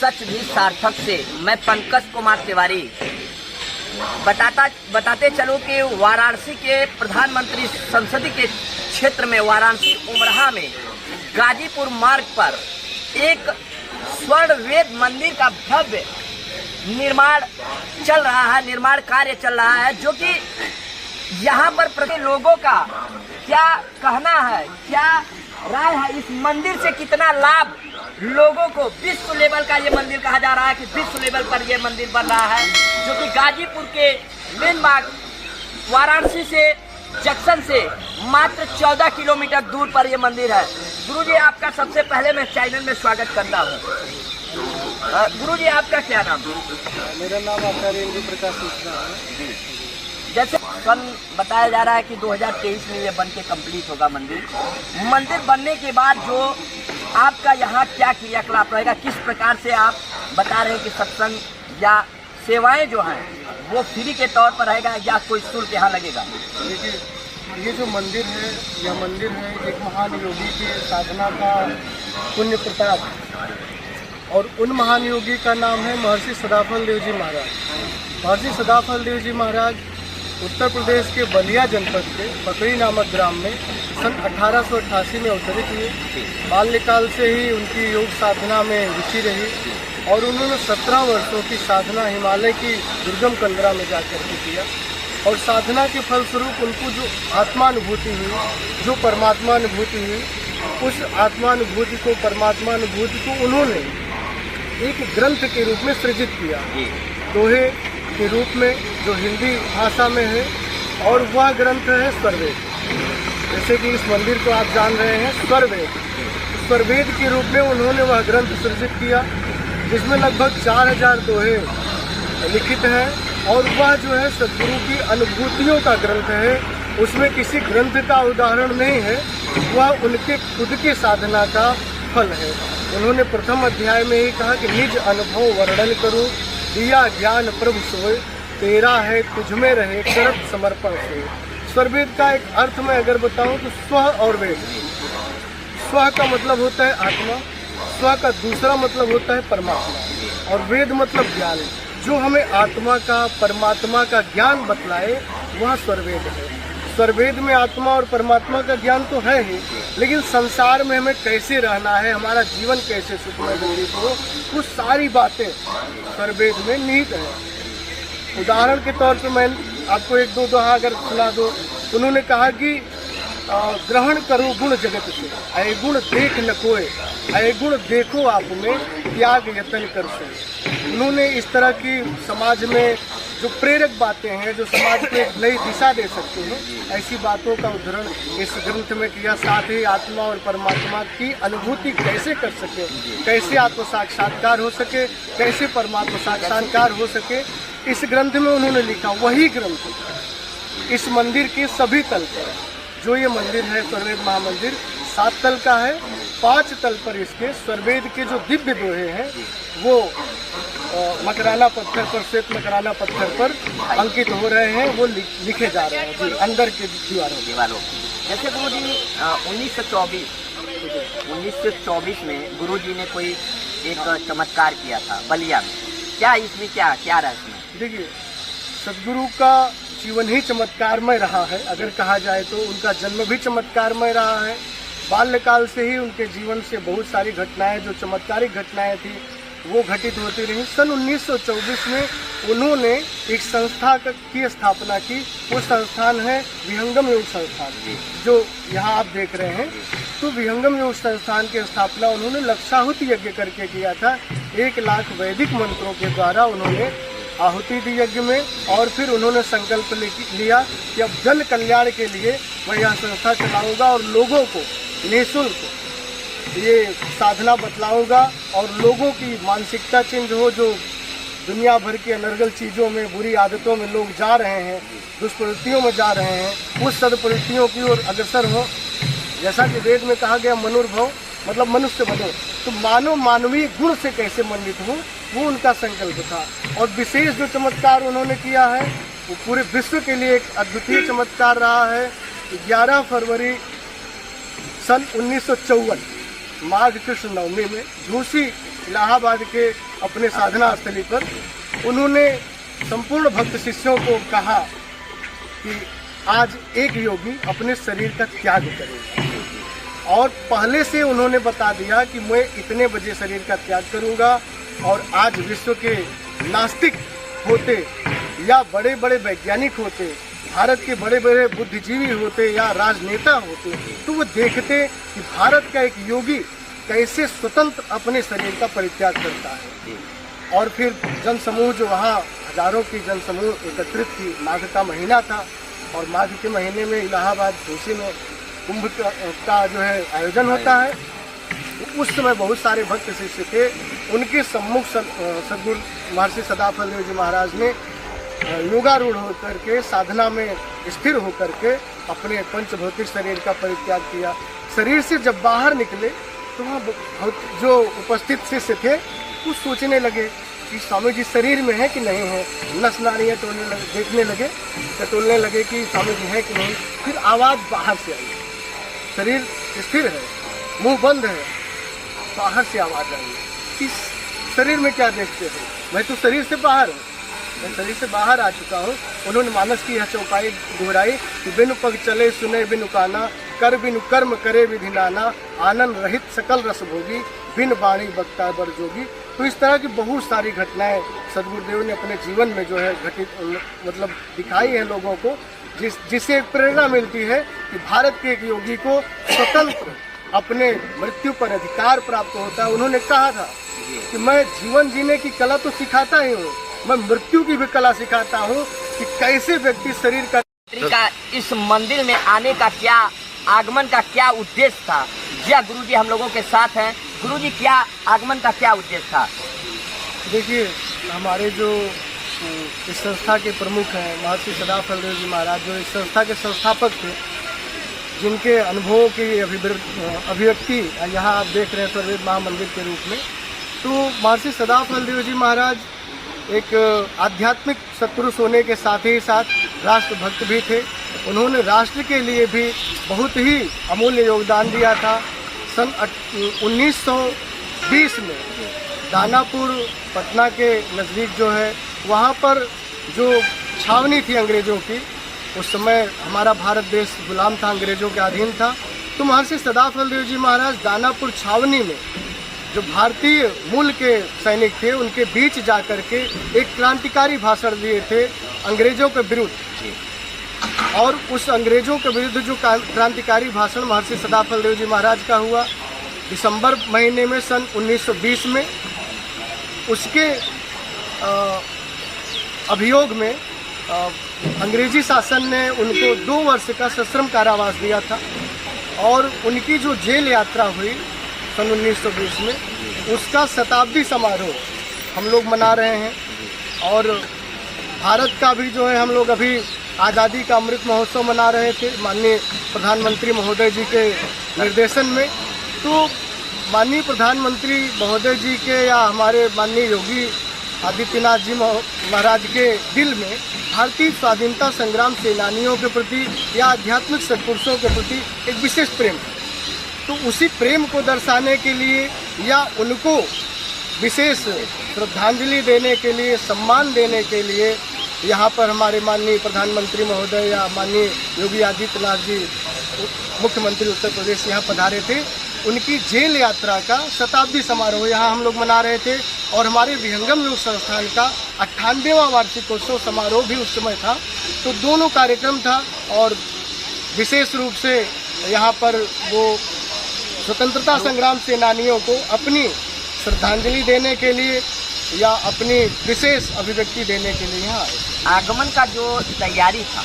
सच भी सार्थक से। मैं पंकज कुमार तिवारी बताते चलूं कि वाराणसी के प्रधानमंत्री संसदीय के क्षेत्र में वाराणसी उमराह में गाजीपुर मार्ग पर एक स्वर्ण वेद मंदिर का भव्य निर्माण चल रहा है, निर्माण कार्य चल रहा है, जो कि यहाँ पर प्रति लोगों का क्या कहना है, क्या राय है, इस मंदिर से कितना लाभ लोगों को। विश्व लेवल का ये मंदिर कहा जा रहा है कि विश्व लेवल पर ये मंदिर बन रहा है, जो कि गाजीपुर के मेन मार्ग वाराणसी से जंक्शन से मात्र 14 किलोमीटर दूर पर ये मंदिर है। गुरुजी, आपका सबसे पहले मैं चैनल में स्वागत करता हूँ। गुरुजी, आपका क्या नाम है? मेरा नाम आचार्य इंद्र प्रकाश मिश्रा है। जैसे सन बताया जा रहा है कि 2023 में ये बन के कम्प्लीट होगा मंदिर बनने के बाद जो आपका यहाँ क्या क्रियाकलाप रहेगा, किस प्रकार से आप बता रहे हैं कि सत्संग या सेवाएं जो हैं वो फ्री के तौर पर रहेगा या कोई शुल्क यहाँ लगेगा? देखिए, ये जो मंदिर है, यह मंदिर है एक महान योगी के साधना का पुण्य प्रताप, और उन महान योगी का नाम है महर्षि सदाफल देव जी महाराज। महर्षि सदाफल देव जी महाराज उत्तर प्रदेश के बलिया जनपद के पकड़ी नामक ग्राम में सन 1888 में अवतरित हुए। बाल्यकाल से ही उनकी योग साधना में रुचि रही और उन्होंने 17 वर्षों की साधना हिमालय की दुर्गम कंदरा में जाकर के किया, और साधना के फलस्वरूप उनको जो आत्मानुभूति हुई, जो परमात्मानुभूति हुई, उस आत्मानुभूति को, परमात्मानुभूति को उन्होंने एक ग्रंथ के रूप में सृजित किया, दोहे के रूप में, जो हिंदी भाषा में है, और वह ग्रंथ है स्वरवेद। जैसे कि इस मंदिर को आप जान रहे हैं, स्वरवेद के रूप में उन्होंने वह ग्रंथ सृजित किया, जिसमें लगभग 4000 दोहे लिखित हैं, और वह जो है सद्गुरु की अनुभूतियों का ग्रंथ है। उसमें किसी ग्रंथ का उदाहरण नहीं है, वह उनके खुद के साधना का फल है। उन्होंने प्रथम अध्याय में ही कहा कि निज अनुभव वर्णन करूं, दिया ज्ञान प्रभु सोए, तेरा है तुझ में रहे करत समर्पण से। स्वरवेद का एक अर्थ मैं अगर बताऊं तो स्व और वेद। स्व का मतलब होता है आत्मा, स्व का दूसरा मतलब होता है परमात्मा, और वेद मतलब ज्ञान। जो हमें आत्मा का, परमात्मा का ज्ञान बतलाए वह स्वरवेद है। स्वरवेद में आत्मा और परमात्मा का ज्ञान तो है ही, लेकिन संसार में हमें कैसे रहना है, हमारा जीवन कैसे सुखमय व्यतीत हो, वो सारी बातें स्वरवेद में निहित है। उदाहरण के तौर पे मैं आपको एक दो दोहा अगर सुना दो, उन्होंने कहा कि ग्रहण करो गुण जगत से, अय गुण देख न कोय, अय गुण देखो आप में, त्याग यतन कर से। उन्होंने इस तरह की समाज में जो प्रेरक बातें हैं, जो समाज को एक नई दिशा दे सकते हैं, ऐसी बातों का उद्धरण इस ग्रंथ में किया। साथ ही आत्मा और परमात्मा की अनुभूति कैसे कर सके, कैसे आत्म साक्षात्कार हो सके, कैसे परमात्मा साक्षात्कार हो सके, इस ग्रंथ में उन्होंने लिखा। वही ग्रंथ इस मंदिर के सभी तल पर, जो ये मंदिर है स्वरवेद महामंदिर, 7 तल का है। 5 तल पर इसके स्वरवेद के जो दिव्य दोहे हैं वो मकराना पत्थर पर, श्वेत मकराना पत्थर पर अंकित हो रहे हैं, वो लिखे जा रहे हैं जी, अंदर के दीवारों। जैसे गुरुजी 1924 में गुरुजी ने कोई एक चमत्कार किया था बलिया में, क्या इसमें क्या रहस्य है? देखिए, सद्गुरु का जीवन ही चमत्कारमय रहा है। अगर कहा जाए तो उनका जन्म भी चमत्कारमय रहा है। बाल्यकाल से ही उनके जीवन से बहुत सारी घटनाएं, जो चमत्कारिक घटनाएं थी, वो घटित होती रही। सन 1924 में उन्होंने एक संस्था की स्थापना की। वो संस्थान है विहंगम योग संस्थान, जो यहाँ आप देख रहे हैं। तो विहंगम योग संस्थान की स्थापना उन्होंने लक्षाहुति यज्ञ करके किया था। 1 लाख वैदिक मंत्रों के द्वारा उन्होंने आहुति दी यज्ञ में, और फिर उन्होंने संकल्प लिया कि अब जन कल्याण के लिए मैं यह संस्था चलाऊंगा और लोगों को निःशुल्क ये साधना बतलाऊंगा, और लोगों की मानसिकता चेंज हो। जो दुनिया भर की अनर्गल चीज़ों में, बुरी आदतों में लोग जा रहे हैं, दुष्प्रवृत्तियों में जा रहे हैं, उस सदप्रवृत्तियों की ओर अग्रसर हो। जैसा कि वेद में कहा गया मनुर्भव, मतलब मनुष्य बनो, तो मानवीय गुण से कैसे मंडित हो, वो उनका संकल्प था। और विशेष जो चमत्कार उन्होंने किया है वो पूरे विश्व के लिए एक अद्वितीय चमत्कार रहा है। 11 फरवरी सन 1954 माघ कृष्ण नवमी में झूसी इलाहाबाद के अपने साधना स्थली पर उन्होंने संपूर्ण भक्त शिष्यों को कहा कि आज एक योगी अपने शरीर का त्याग करेगा, और पहले से उन्होंने बता दिया कि मैं इतने बजे शरीर का त्याग करूंगा। और आज विश्व के नास्तिक होते या बड़े बड़े वैज्ञानिक होते, भारत के बड़े बड़े बुद्धिजीवी होते या राजनेता होते, तो वो देखते कि भारत का एक योगी कैसे स्वतंत्र अपने शरीर का परित्याग करता है। और फिर जनसमूह जो वहाँ हजारों की जनसमूह एकत्रित थी, माघ का महीना था और माघ के महीने में इलाहाबाद झूसी में कुंभ का जो है आयोजन होता है। उस समय बहुत सारे भक्त शिष्य थे, उनके सम्मुख सद्गुरु महर्षि सदाफल देव जी महाराज ने योगारूढ़ होकर के साधना में स्थिर होकर के अपने पंचभौतिक शरीर का परित्याग किया। शरीर से जब बाहर निकले तो वहाँ जो उपस्थित शिष्य थे वो सोचने लगे कि स्वामी जी शरीर में है कि नहीं है। नस नाड़ियाँ देखने लगे, टटोलने लगे कि स्वामी जी है कि नहीं। फिर आवाज़ बाहर से आई, शरीर स्थिर है, मुंह बंद है, बाहर से आवाज़ आई कि शरीर में क्या देखते हो, मैं तो शरीर से बाहर हूँ, मैं शरीर से बाहर आ चुका हूँ। उन्होंने मानस की यह चौपाई दोहराई कि बिनु पग चले सुने बिनु काना, कर बिनु कर्म करे विधि नाना, आनंद रहित सकल रस भोगी, बिन वाणी बक्ता बर जोगी। तो इस तरह की बहुत सारी घटनाएं सदगुरुदेव ने अपने जीवन में जो है घटित मतलब दिखाई है लोगों को, जिससे एक प्रेरणा मिलती है कि भारत के एक योगी को स्वतंत्र अपने मृत्यु पर अधिकार प्राप्त होता है। उन्होंने कहा था कि मैं जीवन जीने की कला तो सिखाता ही हूँ, मैं मृत्यु की भी कला सिखाता हूँ कि कैसे व्यक्ति शरीर का इस मंदिर में आने का क्या, आगमन का क्या उद्देश्य था। जी गुरुजी हम लोगों के साथ हैं। गुरुजी क्या आगमन का क्या उद्देश्य था? देखिए, हमारे जो इस संस्था के प्रमुख हैं महर्षि सदाफल देव जी महाराज, जो इस संस्था के संस्थापक थे, जिनके अनुभवों की अभिव्यक्ति यहाँ आप देख रहे हैं सर्ववेद महामंदिर के रूप में। तो महर्षि सदाफल देव जी महाराज एक आध्यात्मिक सत्पुरुष होने के साथ ही साथ राष्ट्रभक्त भी थे। उन्होंने राष्ट्र के लिए भी बहुत ही अमूल्य योगदान दिया था। सन 1920 में दानापुर पटना के नज़दीक जो है, वहाँ पर जो छावनी थी अंग्रेज़ों की, उस समय हमारा भारत देश गुलाम था, अंग्रेज़ों के अधीन था। तो महर्षि सदाफल देव जी महाराज दानापुर छावनी में जो भारतीय मूल के सैनिक थे उनके बीच जाकर के एक क्रांतिकारी भाषण दिए थे अंग्रेज़ों के विरुद्ध। और उस अंग्रेज़ों के विरुद्ध जो क्रांतिकारी भाषण महर्षि सदाफल देव जी महाराज का हुआ दिसंबर महीने में सन 1920 में, उसके अभियोग में अंग्रेजी शासन ने उनको 2 वर्ष का सश्रम कारावास दिया था। और उनकी जो जेल यात्रा हुई सन 1920 में, उसका शताब्दी समारोह हम लोग मना रहे हैं। और भारत का भी जो है हम लोग अभी आज़ादी का अमृत महोत्सव मना रहे थे माननीय प्रधानमंत्री महोदय जी के निर्देशन में। तो माननीय प्रधानमंत्री महोदय जी के या हमारे माननीय योगी आदित्यनाथ जी महाराज के दिल में भारतीय स्वाधीनता संग्राम सेनानियों के प्रति या आध्यात्मिक सत्पुरुषों के प्रति एक विशेष प्रेम है। तो उसी प्रेम को दर्शाने के लिए या उनको विशेष श्रद्धांजलि देने के लिए, सम्मान देने के लिए यहाँ पर हमारे माननीय प्रधानमंत्री महोदय या माननीय योगी आदित्यनाथ जी मुख्यमंत्री उत्तर प्रदेश यहाँ पधारे थे। उनकी जेल यात्रा का शताब्दी समारोह यहाँ हम लोग मना रहे थे। और हमारे विहंगम योग संस्थान का 98वां वार्षिकोत्सव समारोह भी उस समय था। तो दोनों कार्यक्रम था। और विशेष रूप से यहाँ पर वो स्वतंत्रता संग्राम सेनानियों को अपनी श्रद्धांजलि देने के लिए या अपनी विशेष अभिव्यक्ति देने के लिए यहाँ आए। आगमन का जो तैयारी था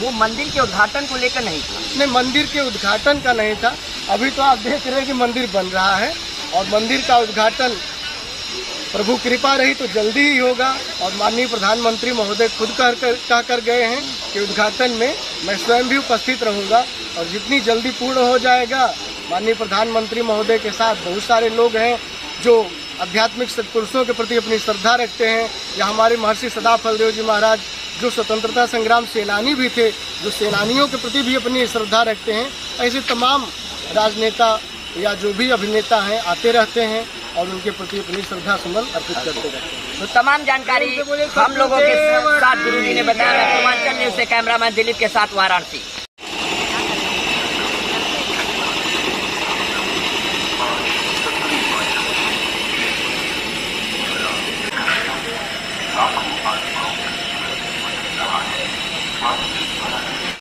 वो मंदिर के उद्घाटन को लेकर नहीं था? नहीं, मंदिर के उद्घाटन का नहीं था। अभी तो आप देख रहे हैं कि मंदिर बन रहा है और मंदिर का उद्घाटन प्रभु कृपा रही तो जल्दी ही होगा। और माननीय प्रधानमंत्री महोदय खुद कह कर गए हैं कि उद्घाटन में मैं स्वयं भी उपस्थित रहूँगा। और जितनी जल्दी पूर्ण हो जाएगा, माननीय प्रधानमंत्री महोदय के साथ बहुत सारे लोग हैं जो आध्यात्मिक सत्पुरुषों के प्रति अपनी श्रद्धा रखते हैं, या हमारे महर्षि सदाफल देव जी महाराज जो स्वतंत्रता संग्राम सेनानी भी थे, जो सेनानियों के प्रति भी अपनी श्रद्धा रखते हैं, ऐसे तमाम राजनेता या जो भी अभिनेता हैं आते रहते हैं। और उनके प्रति अपनी श्रद्धा सुमन अर्पित करते रहते हैं। तो तमाम जानकारी हम लोगों के साथ गुरु जी ने बताया। पूर्वांचल न्यूज़ से कैमरामैन दिलीप के साथ वाराणसी।